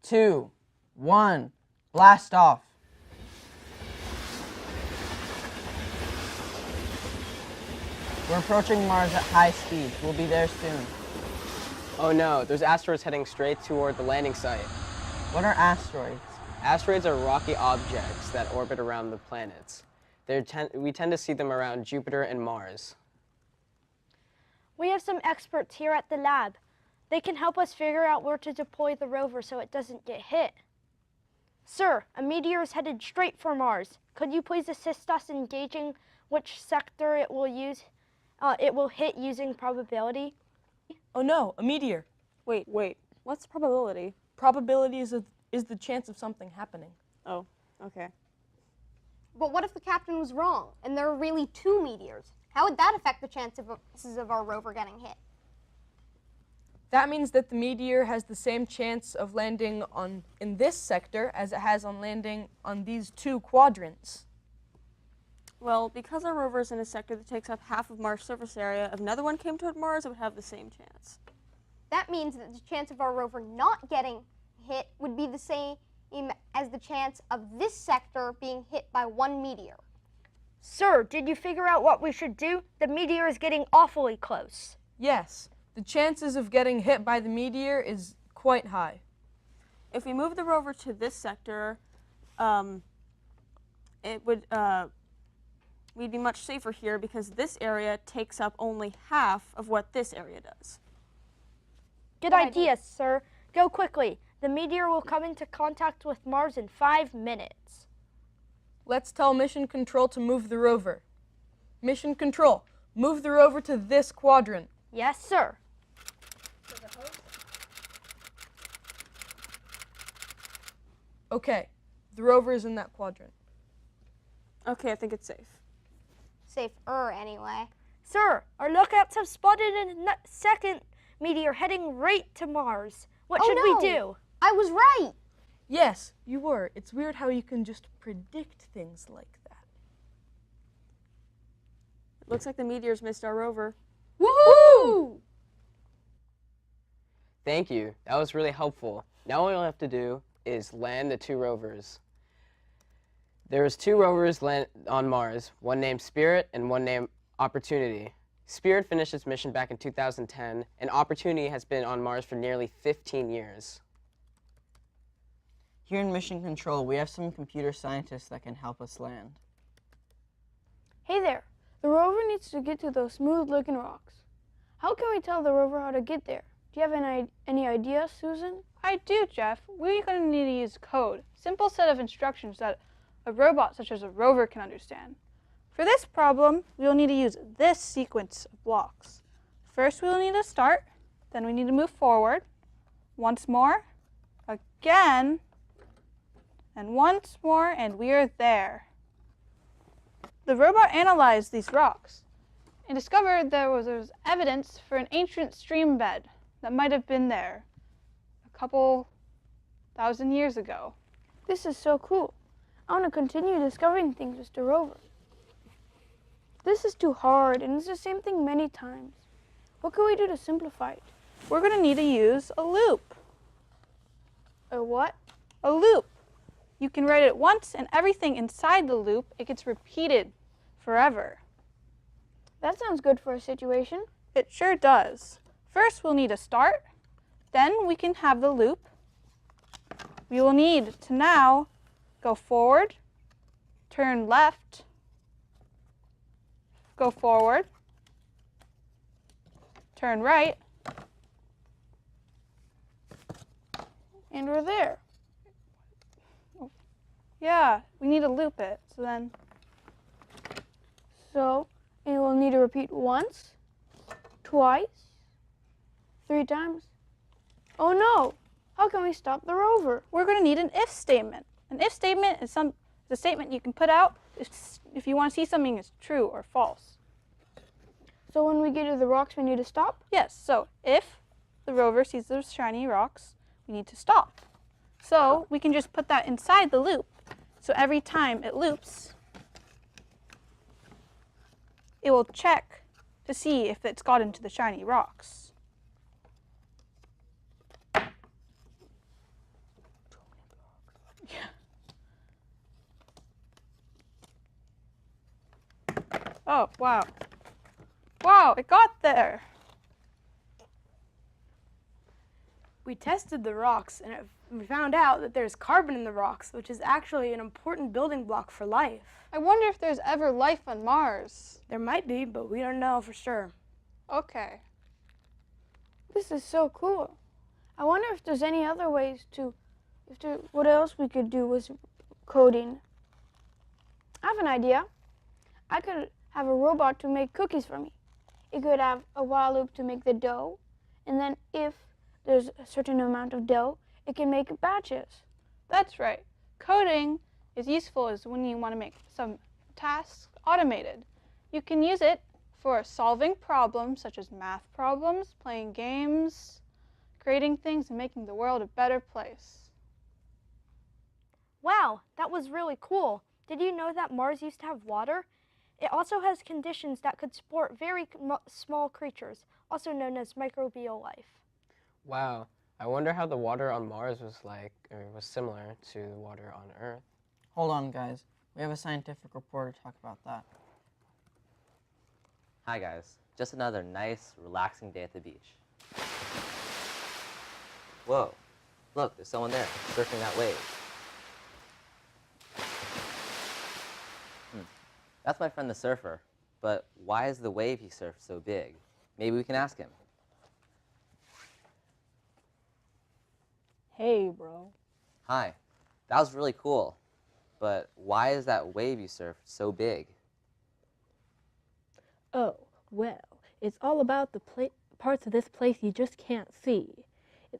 2, 1, blast off. We're approaching Mars at high speed. We'll be there soon. Oh no, there's asteroids heading straight toward the landing site. What are asteroids? Asteroids are rocky objects that orbit around the planets. We tend to see them around Jupiter and Mars. We have some experts here at the lab. They can help us figure out where to deploy the rover so it doesn't get hit. Sir, a meteor is headed straight for Mars. Could you please assist us in gauging which sector it will hit using probability? Oh no, a meteor. Wait, what's probability? Probability is the chance of something happening. Oh, okay. But what if the captain was wrong, and there are really 2 meteors? How would that affect the chances of our rover getting hit? That means that the meteor has the same chance of landing in this sector as it has on landing on these 2 quadrants. Well, because our rover is in a sector that takes up half of Mars' surface area, if another one came toward Mars, it would have the same chance. That means that the chance of our rover not getting hit would be the same as the chance of this sector being hit by 1 meteor. Sir, did you figure out what we should do? The meteor is getting awfully close. Yes, the chances of getting hit by the meteor is quite high. If we move the rover to this sector, we'd be much safer here because this area takes up only half of what this area does. Good idea, sir. Go quickly. The meteor will come into contact with Mars in 5 minutes. Let's tell Mission Control to move the rover. Mission Control, move the rover to this quadrant. Yes, sir. Okay, the rover is in that quadrant. Okay, I think it's safe. Safer, anyway. Sir, our lookouts have spotted a second meteor heading right to Mars. What should we do? I was right! Yes, you were. It's weird how you can just predict things like that. It looks like the meteors missed our rover. Woohoo! Thank you. That was really helpful. Now all we'll have to do is land the 2 rovers. There's 2 rovers on Mars, one named Spirit and one named Opportunity. Spirit finished its mission back in 2010, and Opportunity has been on Mars for nearly 15 years. Here in Mission Control, we have some computer scientists that can help us land. Hey there. The rover needs to get to those smooth-looking rocks. How can we tell the rover how to get there? Do you have any ideas, Susan? I do, Jeff. We're going to need to use code, simple set of instructions that a robot such as a rover can understand. For this problem, we will need to use this sequence of blocks. First, we will need to start, then we need to move forward, once more, again, and once more, and we are there. The robot analyzed these rocks and discovered there was evidence for an ancient stream bed that might have been there a couple thousand years ago. This is so cool. I want to continue discovering things with the rover. This is too hard, and it's the same thing many times. What can we do to simplify it? We're going to need to use a loop. A what? A loop. You can write it once, and everything inside the loop, it gets repeated forever. That sounds good for a situation. It sure does. First, we'll need a start. Then we can have the loop. We will need to now go forward, turn left, go forward, turn right, And we're there. Yeah, we need to loop it. So, and we'll need to repeat once, twice, 3 times. Oh no! How can we stop the rover? We're going to need an if statement. An if statement is a statement you can put out if you want to see something is true or false. So when we get to the rocks, we need to stop? Yes, so if the rover sees those shiny rocks, we need to stop. So we can just put that inside the loop. So every time it loops, it will check to see if it's got into the shiny rocks. Oh, wow. Wow, it got there. We tested the rocks and we found out that there's carbon in the rocks, which is actually an important building block for life. I wonder if there's ever life on Mars. There might be, but we don't know for sure. Okay. This is so cool. I wonder if there's any other ways what else we could do with coding. I have an idea. I could have a robot to make cookies for me. It could have a while loop to make the dough, and then if there's a certain amount of dough, it can make batches. That's right. Coding is useful as when you want to make some tasks automated. You can use it for solving problems such as math problems, playing games, creating things, and making the world a better place. Wow, that was really cool. Did you know that Mars used to have water? It also has conditions that could support very small creatures, also known as microbial life. Wow. I wonder how the water on Mars was like, or was similar to the water on Earth. Hold on, guys. We have a scientific reporter to talk about that. Hi guys, just another nice, relaxing day at the beach. Whoa, look, there's someone there, surfing that wave. That's my friend the surfer, but why is the wave he surfed so big? Maybe we can ask him. Hey, bro. Hi, that was really cool, but why is that wave you surfed so big? Oh, well, it's all about the parts of this place you just can't see.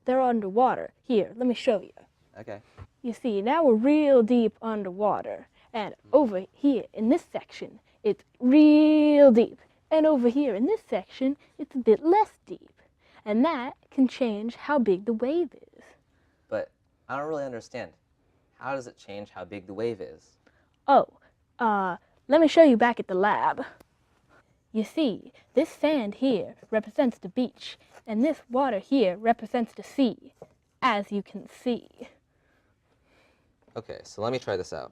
They're underwater. Here, let me show you. Okay. You see, now we're real deep underwater. And over here in this section, it's real deep. And over here in this section, it's a bit less deep. And that can change how big the wave is. But I don't really understand. How does it change how big the wave is? Oh, let me show you back at the lab. You see, this sand here represents the beach, and this water here represents the sea, as you can see. Okay, so let me try this out.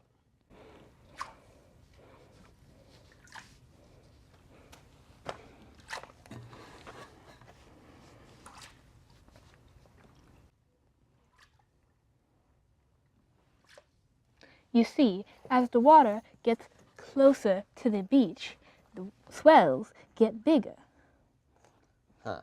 You see, as the water gets closer to the beach, the swells get bigger. Huh.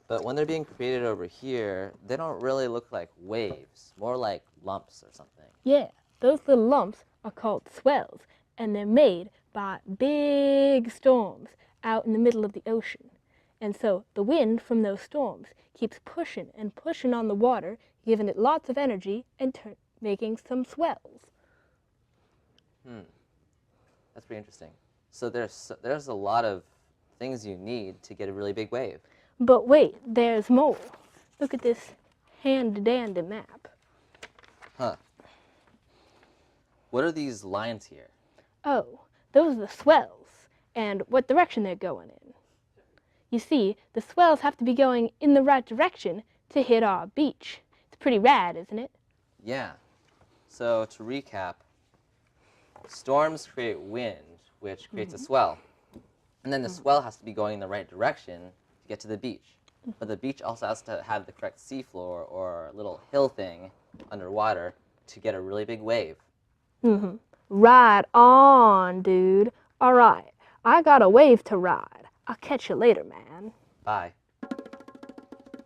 But when they're being created over here, they don't really look like waves, more like lumps or something. Yeah, those little lumps are called swells, and they're made by big storms out in the middle of the ocean. And so the wind from those storms keeps pushing and pushing on the water, giving it lots of energy and making some swells. That's pretty interesting. So there's a lot of things you need to get a really big wave. But wait, there's more. Look at this handy-dandy map. Huh. What are these lines here? Oh, those are the swells, and what direction they're going in. You see, the swells have to be going in the right direction to hit our beach. It's pretty rad, isn't it? Yeah. So to recap, storms create wind, which creates a swell. And then the swell has to be going in the right direction to get to the beach. But the beach also has to have the correct seafloor or little hill thing underwater to get a really big wave. Right on, dude. All right, I got a wave to ride. I'll catch you later, man. Bye.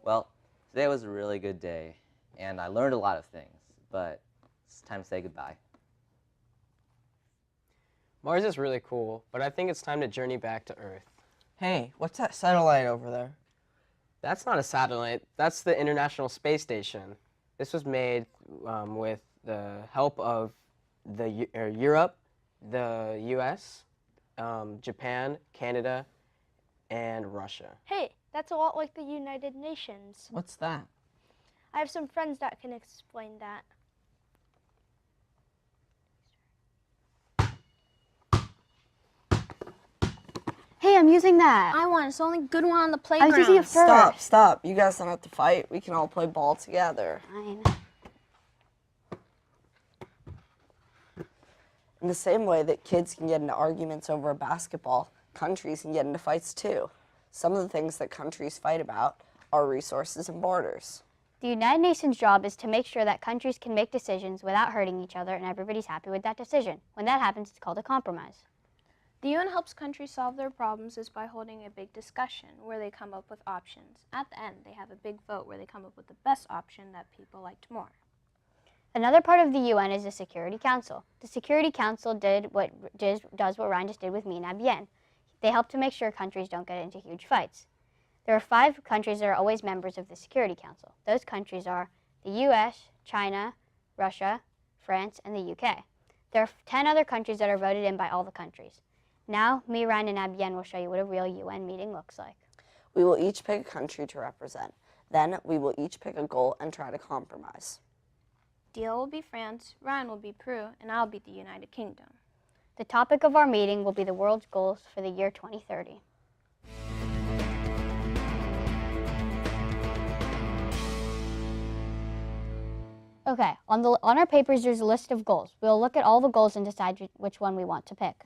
Well, today was a really good day, and I learned a lot of things, but it's time to say goodbye. Mars is really cool, but I think it's time to journey back to Earth. Hey, what's that satellite over there? That's not a satellite. That's the International Space Station. This was made with the help of Europe, the U.S., Japan, Canada, and Russia. Hey, that's a lot like the United Nations. What's that? I have some friends that can explain that. Hey, I'm using that. I want it. It's the only good one on the playground. I was using it first. Stop. You guys don't have to fight. We can all play ball together. Fine. In the same way that kids can get into arguments over a basketball, countries can get into fights too. Some of the things that countries fight about are resources and borders. The United Nations' job is to make sure that countries can make decisions without hurting each other and everybody's happy with that decision. When that happens, it's called a compromise. The UN helps countries solve their problems is by holding a big discussion where they come up with options. At the end, they have a big vote where they come up with the best option that people liked more. Another part of the UN is the Security Council. The Security Council does what Ryan just did with me and Abien. They help to make sure countries don't get into huge fights. There are 5 countries that are always members of the Security Council. Those countries are the US, China, Russia, France, and the UK. There are 10 other countries that are voted in by all the countries. Now, me, Ryan, and Abien will show you what a real UN meeting looks like. We will each pick a country to represent. Then we will each pick a goal and try to compromise. Deal will be France, Ryan will be Peru, and I'll be the United Kingdom. The topic of our meeting will be the world's goals for the year 2030. Okay, on our papers there's a list of goals. We'll look at all the goals and decide which one we want to pick.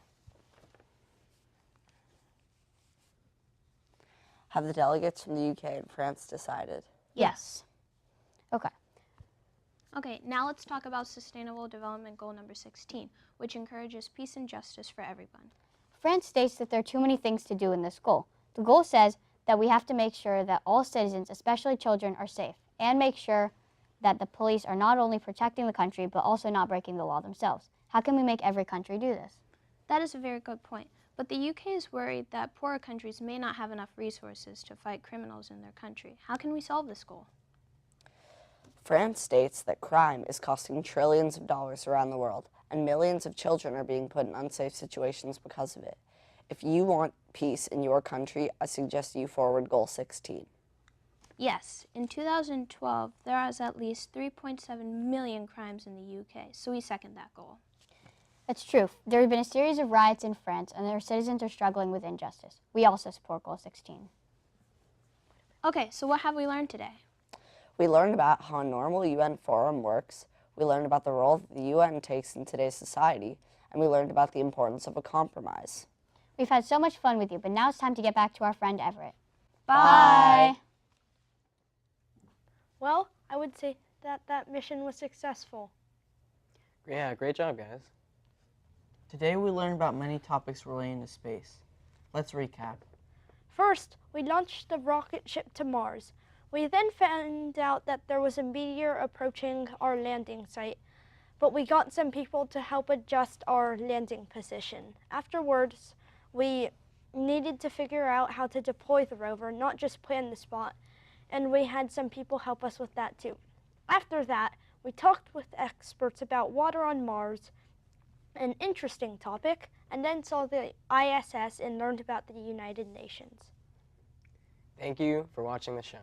Have the delegates from the UK and France decided? Yes. Okay. Okay, now let's talk about Sustainable Development Goal number 16, which encourages peace and justice for everyone. France states that there are too many things to do in this goal. The goal says that we have to make sure that all citizens, especially children, are safe, and make sure that the police are not only protecting the country, but also not breaking the law themselves. How can we make every country do this? That is a very good point. But the UK is worried that poorer countries may not have enough resources to fight criminals in their country. How can we solve this goal? France states that crime is costing trillions of dollars around the world, and millions of children are being put in unsafe situations because of it. If you want peace in your country, I suggest you forward Goal 16. Yes, in 2012, there was at least 3.7 million crimes in the UK, so we second that goal. That's true. There have been a series of riots in France, and their citizens are struggling with injustice. We also support Goal 16. Okay, so what have we learned today? We learned about how a normal UN forum works, we learned about the role that the UN takes in today's society, and we learned about the importance of a compromise. We've had so much fun with you, but now it's time to get back to our friend Everett. Bye! Well, I would say that mission was successful. Yeah, great job, guys. Today we learned about many topics relating to space. Let's recap. First, we launched the rocket ship to Mars. We then found out that there was a meteor approaching our landing site, but we got some people to help adjust our landing position. Afterwards, we needed to figure out how to deploy the rover, not just plan the spot, and we had some people help us with that too. After that, we talked with experts about water on Mars, an interesting topic, and then saw the ISS and learned about the United Nations. Thank you for watching the show.